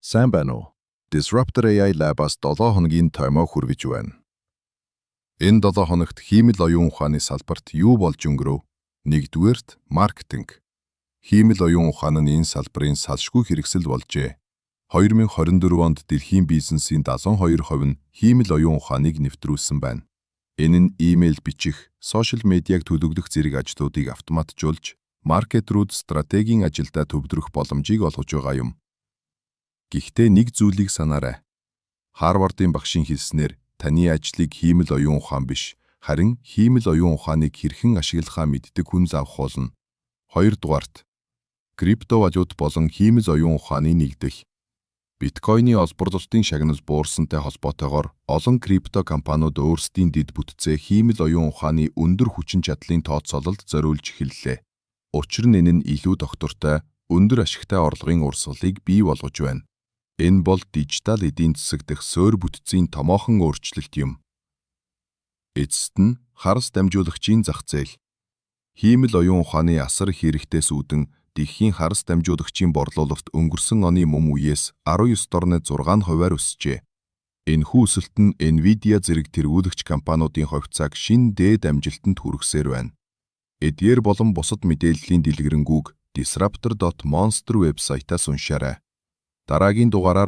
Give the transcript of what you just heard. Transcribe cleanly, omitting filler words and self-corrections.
Сайн байна уу? Disruptor AI Lab-аас 7 хоногийн тоймоо хүргэж байна. Энэ 7 хоногт хиймэл оюун ухааны салбарт юу болж өнгөрөв? 1-дүгээрт маркетинг. Хиймэл оюун ухаан нь энэ салбарын салшгүй хэрэгсэл болжээ. 2024 онд дэлхийн бизнесийн 72% нь хиймэл оюун ухааныг нэвтрүүлсэн байна. Энэ нь имэйл бичих, сошиал медиаг төлөвлөх зэрэг ажлуудыг автоматжуулж, маркетрууд стратегийн ажилдаа төвлөрөх боломжийг олгож байгаа юм. Гэхдээ нэг зүйлийг санаарай. Харвардын багшийн хэлснээр таны ажлыг хиймэл оюун ухаан биш, харин хиймэл оюун ухааныг хэрхэн ашиглахаа мэддэг хүн авах болно. 2-дугаарт криптовалют болон хиймэл оюун ухааны нэгдэх. Биткойны олборлолтын шагнал буурсантай холбоотойгоор олон крипто компаниуд өөрсдийн дэд бүтцээ хиймэл оюун ухааны өндөр хүчин чадлын тооцоололд зориулж эхэллээ. Учир нь энэ нь илүү доктортой, өндөр ашигтай орлогын урсгалыг бий болгож байна. Энэ бол дижитал эдийн засаг дэх суурь бүтцийн томоохон өөрчлөлт юм. Эцэст нь харс дамжуулагчийн зах зээл. Хиймэл оюун ухааны асар их хэрэгтээс үүдэн дэлхийн харс дамжуулагчийн борлуулалт өнгөрсөн оны мөн үеэс 19.6%-аар өсжээ. Энэхүү өсөлт нь Nvidia зэрэг тэргүүлэгч компаниудын хувьцааг шинэ дээд амжилтанд хүргэсээр байна. Эдгээр болон бусад мэдээллийн дэлгэрэнгүй disruptor.monster вебсайтаас уншаарай. Дараагийн дугаараар